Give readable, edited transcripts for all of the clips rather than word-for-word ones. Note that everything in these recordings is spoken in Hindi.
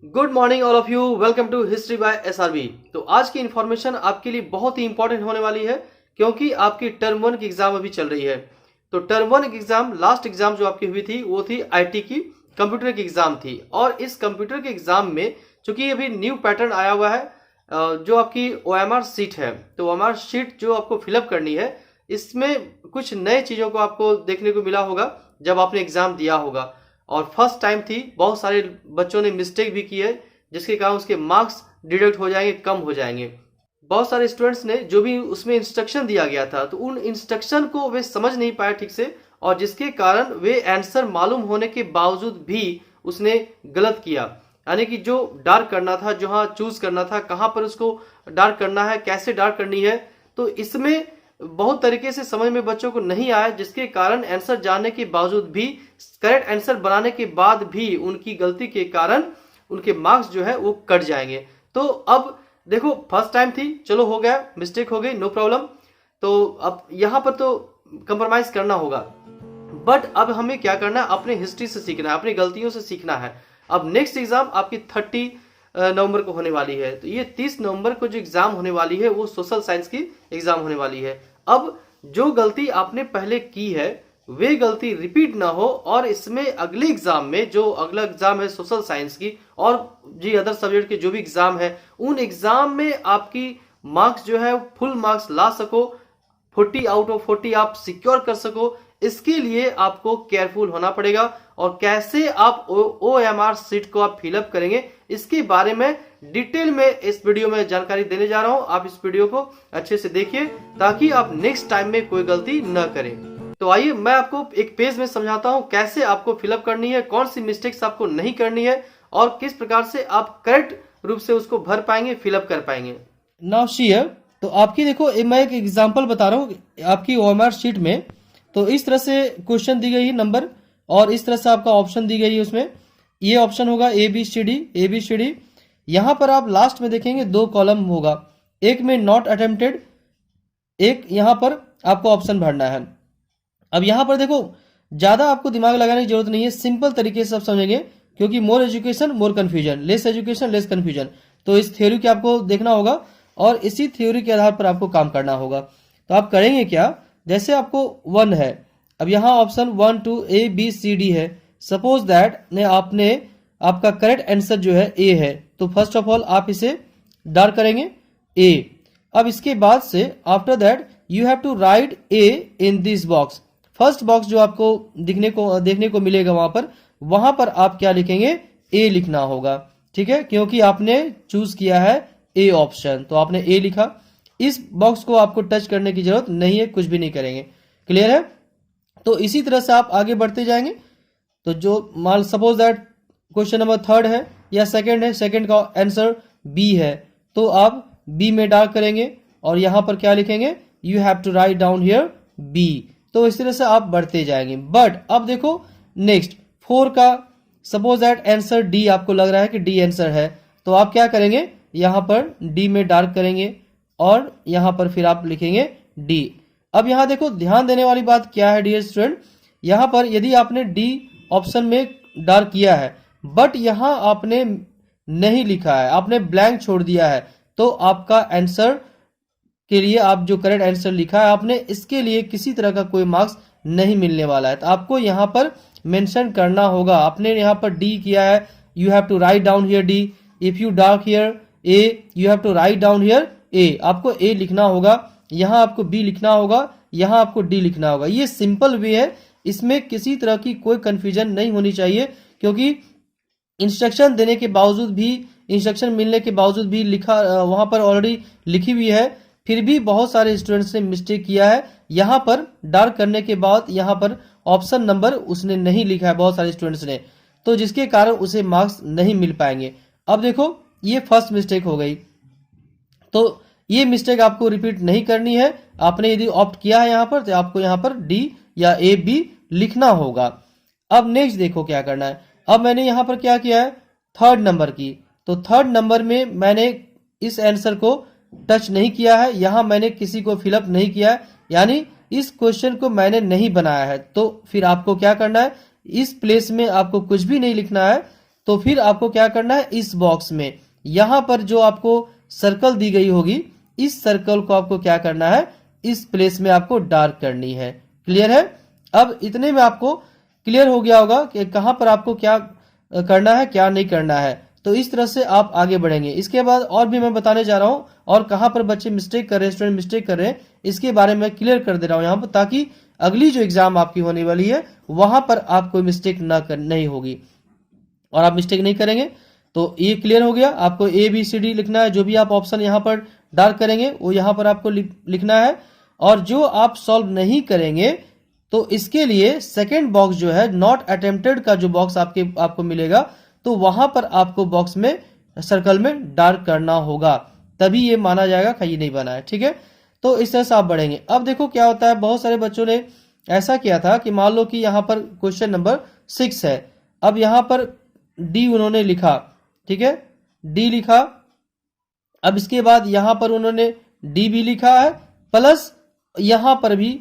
Good morning all of you. Welcome to history by SRB. तो आज की इन्फॉर्मेशन आपके लिए बहुत ही इंपॉर्टेंट होने वाली है क्योंकि आपकी टर्म 1 की एग्जाम अभी चल रही है। तो टर्म 1 की एग्जाम, लास्ट एग्जाम जो आपकी हुई थी वो थी आईटी की कंप्यूटर की एग्जाम थी। और इस कंप्यूटर के एग्जाम में चूंकि अभी न्यू पैटर्न आया हुआ है, जो आपकी ओएमआर शीट है, तो ओएमआर शीट जो आपको फिलअप करनी है, इसमें कुछ नए चीजों को आपको देखने को मिला होगा जब आपने एग्जाम दिया होगा। और फर्स्ट टाइम थी, बहुत सारे बच्चों ने मिस्टेक भी की है जिसके कारण उसके मार्क्स डिडक्ट हो जाएंगे, कम हो जाएंगे। बहुत सारे स्टूडेंट्स ने जो भी उसमें इंस्ट्रक्शन दिया गया था तो उन इंस्ट्रक्शन को वे समझ नहीं पाए ठीक से, और जिसके कारण वे आंसर मालूम होने के बावजूद भी उसने गलत किया। यानी कि जो डार्क करना था, जहां चूज करना था, कहां पर उसको डार्क करना है, कैसे डार्क करनी है, तो इसमें बहुत तरीके से समझ में बच्चों को नहीं आया, जिसके कारण आंसर जानने के बावजूद भी, करेक्ट आंसर बनाने के बाद भी उनकी गलती के कारण उनके मार्क्स जो है वो कट जाएंगे। तो अब देखो, फर्स्ट टाइम थी, चलो हो गया, मिस्टेक हो गई, नो प्रॉब्लम। तो अब यहां पर तो कंप्रोमाइज करना होगा, बट अब हमें क्या करना है, अपने हिस्ट्री से सीखना है, अपनी गलतियों से सीखना है। अब नेक्स्ट एग्जाम आपकी 30 नवंबर को होने वाली है। तो ये 30 नवंबर को जो एग्जाम होने वाली है वो सोशल साइंस की एग्जाम होने वाली है। अब जो गलती आपने पहले की है वे गलती रिपीट ना हो, और इसमें अगले एग्जाम में, जो अगला एग्जाम है सोशल साइंस की और जी अदर सब्जेक्ट के जो भी एग्जाम है, उन एग्जाम में आपकी मार्क्स जो है फुल मार्क्स ला सको, 40 आउट ऑफ 40 आप सिक्योर कर सको। इसके लिए आपको केयरफुल होना पड़ेगा, और कैसे आप ओएमआर सीट को आप फिलअप करेंगे इसके बारे में डिटेल में इस वीडियो में जानकारी देने जा रहा हूं। आप इस वीडियो को अच्छे से देखिए ताकि आप नेक्स्ट टाइम में कोई गलती न करें। तो आइए मैं आपको एक पेज में समझाता हूं कैसे आपको फिलअप करनी है, कौन सी मिस्टेक्स आपको नहीं करनी है, और किस प्रकार से आप करेक्ट रूप से उसको भर पाएंगे, फिलअप कर पाएंगे। नाउ शेयर, तो आपकी देखो, मैं एक एग्जांपल बता रहा हूं आपकी ओएमआर शीट में। तो इस तरह से क्वेश्चन दी गई है नंबर, और इस तरह से आपका ऑप्शन दी गई है। उसमें ये ऑप्शन होगा ABCD। यहां पर आप लास्ट में देखेंगे 2 कॉलम होगा, एक में नॉट अटेम्प्टेड, एक यहां पर आपको ऑप्शन भरना है। अब यहां पर देखो, ज्यादा आपको दिमाग लगाने की जरूरत नहीं है, सिंपल तरीके से आप समझेंगे, क्योंकि more education more confusion, less education less confusion. तो इस थ्योरी को आपको देखना होगा और इसी थ्योरी के आधार पर आपको काम करना होगा। तो आप करेंगे क्या, जैसे आपको 1 है, अब यहां ऑप्शन 1 2 ABCD है। सपोज दैट ने आपका करेक्ट आंसर जो है A है, तो फर्स्ट ऑफ ऑल आप इसे डार्क करेंगे A। अब इसके बाद से after that you have to write A in this box. First box जो आपको देखने को मिलेगा वहां पर आप क्या लिखेंगे, A लिखना होगा, ठीक है, क्योंकि आपने चूज किया है A ऑप्शन, तो आपने A लिखा। इस बॉक्स को आपको टच करने की जरूरत नहीं है, कुछ भी नहीं करेंगे, क्लियर है। तो इसी तरह से आप आगे बढ़ते जाएंगे। तो जो मान सपोज दैट क्वेश्चन नंबर 3 है या सेकंड है, सेकंड का आंसर B है, तो आप B में डार्क करेंगे और यहां पर क्या लिखेंगे, you have to write down here B। तो इस तरह से आप बढ़ते जाएंगे। बट अब देखो नेक्स्ट 4 का, सपोज दैट आंसर D आपको लग रहा है कि D आंसर है, तो आप क्या करेंगे, यहां पर D में डार्क करेंगे और यहां पर फिर आप लिखेंगे D। अब यहां देखो, ध्यान देने वाली बात क्या है डियर स्टूडेंट, यहां पर यदि आपने D ऑप्शन में डार्क किया है बट यहां आपने नहीं लिखा है, आपने ब्लैंक छोड़ दिया है, तो आपका आंसर के लिए आप जो करेक्ट आंसर लिखा है आपने, इसके लिए किसी तरह का कोई मार्क्स नहीं मिलने वाला है। तो आपको यहां पर मेंशन करना होगा, आपने यहां पर D किया है, you have to write down here D। If you dark here A, you have to write down here A। आपको A लिखना होगा, यहां आपको B लिखना होगा, यहां आपको D लिखना होगा। ये सिंपल वे है, इसमें किसी तरह की कोई कंफ्यूजन नहीं होनी चाहिए, क्योंकि इंस्ट्रक्शन देने के बावजूद भी, इंस्ट्रक्शन मिलने के बावजूद भी लिखा वहां पर ऑलरेडी लिखी हुई है, फिर भी बहुत सारे स्टूडेंट्स ने मिस्टेक किया है। यहां पर डार्क करने के बाद यहां पर ऑप्शन नंबर उसने नहीं लिखा है बहुत सारे स्टूडेंट्स ने, तो जिसके कारण उसे मार्क्स नहीं मिल पाएंगे। अब देखो, ये फर्स्ट मिस्टेक हो गई, तो ये मिस्टेक आपको रिपीट नहीं करनी है। आपने यदि ऑप्ट किया है यहां पर, तो आपको यहां पर D या AB लिखना होगा। अब नेक्स्ट देखो क्या करना है। अब मैंने यहां पर क्या किया है, 3rd नंबर की, तो 3rd नंबर में मैंने इस आंसर को टच नहीं किया है, यहां मैंने किसी को फिलअप नहीं किया है, यानी इस क्वेश्चन को मैंने नहीं बनाया है। तो फिर आपको क्या करना है, इस प्लेस में आपको कुछ भी नहीं लिखना है, तो फिर आपको क्या करना है, इस बॉक्स में यहां पर जो आपको सर्कल दी गई होगी, इस सर्कल को आपको क्या करना है, इस प्लेस में आपको डार्क करनी है। क्लियर है? अब इतने में आपको क्लियर हो गया होगा कि कहां पर आपको क्या करना है, क्या नहीं करना है। तो इस तरह से आप आगे बढ़ेंगे। इसके बाद और भी मैं बताने जा रहा हूं, और कहां पर बच्चे मिस्टेक कर रहे हैं, स्टूडेंट मिस्टेक कर रहे हैं, इसके बारे में क्लियर कर दे रहा हूं यहां पर, ताकि अगली जो एग्जाम आपकी होने वाली है वहां पर आप कोई मिस्टेक नहीं होगी और आप मिस्टेक नहीं करेंगे। तो ये क्लियर हो गया। आपको ABCD लिखना है, जो भी आप ऑप्शन यहाँ पर डार्क करेंगे वो यहाँ पर आपको लिखना है। और जो आप सॉल्व नहीं करेंगे तो इसके लिए सेकेंड बॉक्स जो है नॉट अटेम्प्टेड का जो बॉक्स आपको मिलेगा, तो वहां पर आपको बॉक्स में सर्कल में डार्क करना होगा, तभी ये माना जाएगा कि ये नहीं बना है। ठीक है, तो इस तरह से आप बढ़ेंगे। अब देखो क्या होता है, बहुत सारे बच्चों ने ऐसा किया था कि मान लो कि यहाँ पर क्वेश्चन नंबर 6 है, अब यहाँ पर D उन्होंने लिखा, ठीक है, D लिखा। अब इसके बाद यहां पर उन्होंने D भी लिखा है, प्लस यहां पर भी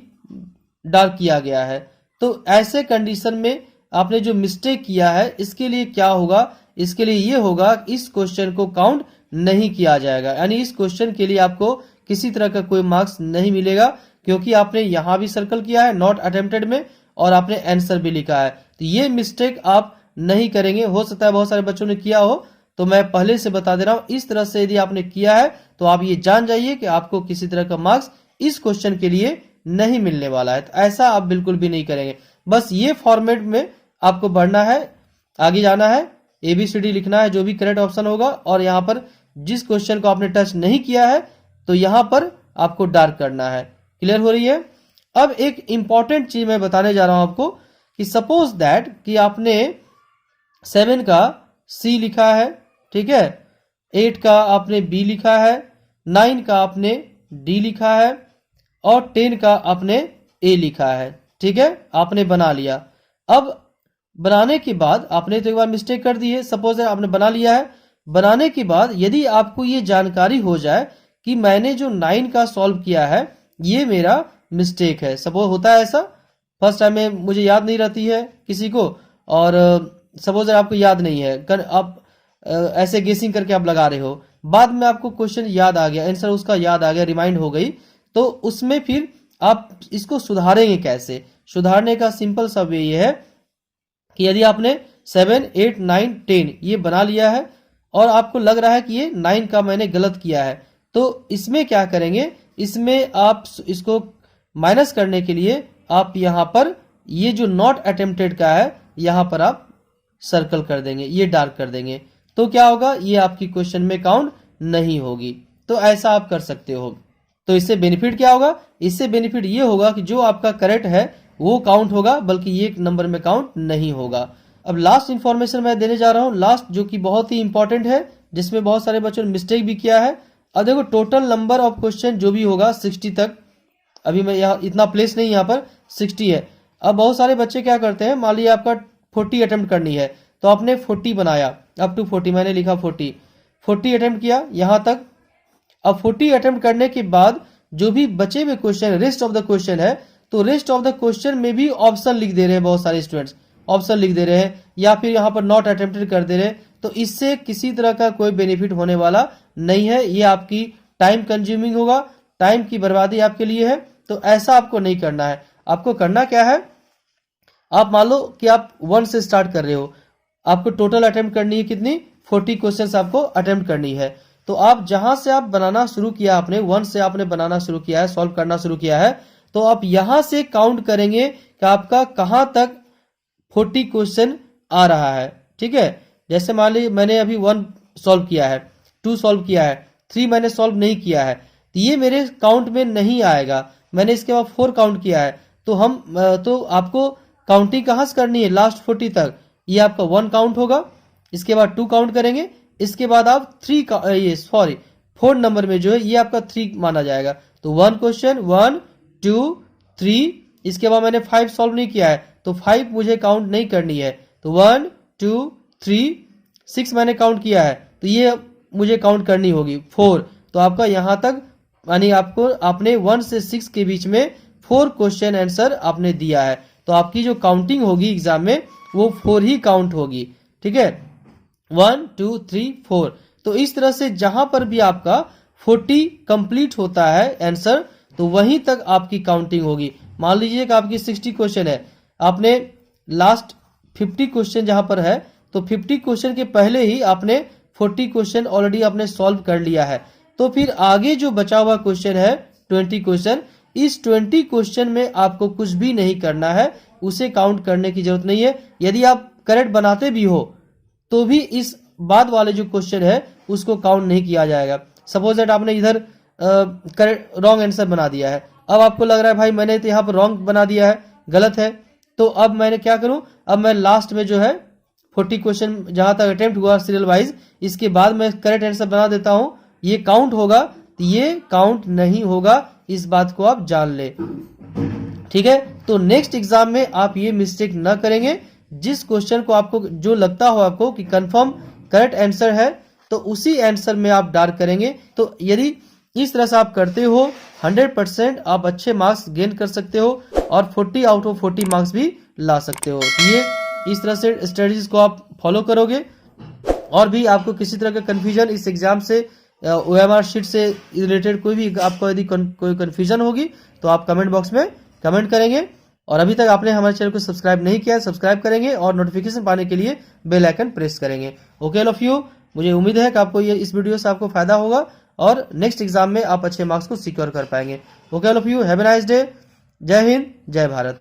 डार्क किया गया है। तो ऐसे कंडीशन में आपने जो मिस्टेक किया है, इसके लिए क्या होगा, इसके लिए ये होगा इस क्वेश्चन को काउंट नहीं किया जाएगा, यानी इस क्वेश्चन के लिए आपको किसी तरह का कोई मार्क्स नहीं मिलेगा, क्योंकि आपने यहां भी सर्कल किया है नॉट अटेम्प्टेड में और आपने आंसर भी लिखा है। तो ये मिस्टेक आप नहीं करेंगे। हो सकता है बहुत सारे बच्चों ने किया हो, तो मैं पहले से बता दे रहा हूं, इस तरह से यदि आपने किया है तो आप ये जान जाइए कि आपको किसी तरह का मार्क्स इस क्वेश्चन के लिए नहीं मिलने वाला है। तो ऐसा आप बिल्कुल भी नहीं करेंगे। बस ये फॉर्मेट में आपको बढ़ना है, आगे जाना है, ABCD लिखना है जो भी करेक्ट ऑप्शन होगा, और यहाँ पर जिस क्वेश्चन को आपने टच नहीं किया है तो यहाँ पर आपको डार्क करना है। क्लियर हो रही है? अब एक इंपॉर्टेंट चीज मैं बताने जा रहा हूं आपको कि सपोज दैट कि आपने 7 का C लिखा है, ठीक है, 8 का आपने B लिखा है, 9 का आपने D लिखा है और 10 का आपने A लिखा है। ठीक है, आपने बना लिया। अब बनाने के बाद आपने तो एक बार मिस्टेक कर दी है, सपोज आपने बना लिया है। बनाने के बाद यदि आपको ये जानकारी हो जाए कि मैंने जो 9 का सॉल्व किया है ये मेरा मिस्टेक है, सपोज होता है ऐसा, फर्स्ट टाइम में मुझे याद नहीं रहती है किसी को, और सपोज आपको याद नहीं है, आप ऐसे गेसिंग करके आप लगा रहे हो, बाद में आपको क्वेश्चन याद आ गया, आंसर उसका याद आ गया, रिमाइंड हो गई, तो उसमें फिर आप इसको सुधारेंगे कैसे? सुधारने का सिंपल सा वे ये है कि यदि आपने 7, 8, 9, 10 ये बना लिया है और आपको लग रहा है कि ये 9 का मैंने गलत किया है, तो इसमें क्या करेंगे, इसमें आप इसको माइनस करने के लिए आप यहां पर ये जो नॉट अटेम्प्टेड का है यहां पर आप सर्कल कर देंगे, ये डार्क कर देंगे, तो क्या होगा, ये आपकी क्वेश्चन में काउंट नहीं होगी। तो ऐसा आप कर सकते हो। तो इससे बेनिफिट क्या होगा? इससे बेनिफिट ये होगा कि जो आपका करेक्ट है वो काउंट होगा, बल्कि ये नंबर में काउंट नहीं होगा। अब लास्ट इंफॉर्मेशन मैं देने जा रहा हूं, लास्ट जो कि बहुत ही इंपॉर्टेंट है, जिसमें बहुत सारे बच्चों ने मिस्टेक भी किया है। अब देखो टोटल नंबर ऑफ क्वेश्चन जो भी होगा 60 तक, अभी मैं यहाँ इतना प्लेस नहीं, यहाँ पर 60 है। अब बहुत सारे बच्चे क्या करते हैं, मान लीजिए आपका 40 अटेम्प्ट करनी है, तो आपने 40 बनाया, अप टू 40 मैंने लिखा 40 अटेम्प्ट किया यहाँ तक। अब 40 अटेम्प्ट करने के बाद जो भी बचे हुए question, rest of the question है, तो रेस्ट ऑफ द क्वेश्चन में भी ऑप्शन लिख दे रहे हैं, बहुत सारे स्टूडेंट्स ऑप्शन लिख दे रहे हैं, या फिर यहाँ पर नॉट अटेम्प्टेड कर दे रहे हैं। तो इससे किसी तरह का कोई बेनिफिट होने वाला नहीं है, ये आपकी टाइम कंज्यूमिंग होगा, टाइम की बर्बादी आपके लिए है। तो ऐसा आपको नहीं करना है। आपको करना क्या है, आप मान लो कि आप 1 से स्टार्ट कर रहे हो, आपको टोटल अटेम्प्ट करनी है कितनी, 40 क्वेश्चन आपको अटेम्प्ट करनी है। तो आप जहां से आप बनाना शुरू किया, आपने 1 से आपने बनाना शुरू किया है, सॉल्व करना शुरू किया है, तो आप यहां से काउंट करेंगे कि आपका कहां तक 40 क्वेश्चन आ रहा है। ठीक है, जैसे मान लीजिए मैंने अभी 1 सॉल्व किया है, 2 सॉल्व किया है, 3 मैंने सॉल्व नहीं किया है, तो ये मेरे काउंट में नहीं आएगा। मैंने इसके बाद 4 काउंट किया है, तो आपको काउंटिंग कहां से करनी है, लास्ट 40 तक। ये आपका 1 काउंट होगा, इसके बाद 2 काउंट करेंगे, इसके बाद आप 4 नंबर में जो है ये आपका 3 माना जाएगा। तो 1 क्वेश्चन, 1, 2, 3, इसके बाद मैंने 5 सॉल्व नहीं किया है, तो 5 मुझे काउंट नहीं करनी है। तो 1, 2, 3, 6 मैंने काउंट किया है, तो ये मुझे काउंट करनी होगी 4। तो आपका यहां तक, यानी आपने 1 से 6 के बीच में 4 क्वेश्चन आंसर आपने दिया है, तो आपकी जो काउंटिंग होगी एग्जाम में वो 4 ही काउंट होगी। ठीक है, 1 2 3 4। तो इस तरह से जहां पर भी आपका 40 कंप्लीट होता है आंसर, तो वहीं तक आपकी काउंटिंग होगी। मान लीजिए कि आपकी 60 क्वेश्चन है, आपने लास्ट 50 क्वेश्चन जहां पर है, तो 50 क्वेश्चन के पहले ही आपने 40 क्वेश्चन ऑलरेडी आपने सॉल्व कर लिया है। तो फिर आगे जो बचा हुआ क्वेश्चन है 20 क्वेश्चन, इस 20 क्वेश्चन में आपको कुछ भी नहीं करना है, उसे काउंट करने की जरूरत नहीं है। यदि आप करेक्ट बनाते भी हो तो भी इस बाद वाले जो क्वेश्चन है उसको काउंट नहीं किया जाएगा। सपोज दैट आपने इधर करेक्ट रॉन्ग आंसर बना दिया है, अब आपको लग रहा है भाई मैंने तो यहाँ पर रॉन्ग बना दिया है, गलत है, तो अब मैंने क्या करूं, अब मैं लास्ट में जो है 40 क्वेश्चन जहां तक अटेम्प्ट हुआ सीरियल वाइज, इसके बाद मैं करेक्ट आंसर बना देता हूं, ये काउंट होगा। तो ये काउंट नहीं होगा, इस बात को आप जान ले, ठीक है। तो नेक्स्ट एग्जाम में आप ये मिस्टेक ना करेंगे। जिस क्वेश्चन को आपको जो लगता हो आपको कि कंफर्म करेक्ट आंसर है, तो उसी आंसर में आप डार्क करेंगे। तो यदि इस तरह से आप करते हो 100% आप अच्छे मार्क्स गेन कर सकते हो और 40 आउट ऑफ 40 मार्क्स भी ला सकते हो। तो ये इस तरह से स्ट्रेटजीज को आप फॉलो करोगे। और भी आपको किसी तरह का कंफ्यूजन इस एग्जाम से, OMR शीट से रिलेटेड कोई भी आपको यदि कोई कंफ्यूजन होगी तो आप कमेंट बॉक्स में कमेंट करेंगे। और अभी तक आपने हमारे चैनल को सब्सक्राइब नहीं किया है, सब्सक्राइब करेंगे और नोटिफिकेशन पाने के लिए बेल आइकन प्रेस करेंगे। ओके ऑल ऑफ यू, मुझे उम्मीद है कि आपको ये इस वीडियो से आपको फायदा होगा और नेक्स्ट एग्जाम में आप अच्छे मार्क्स को सिक्योर कर पाएंगे। Okay all of you, have a nice day. जय हिंद, जय भारत।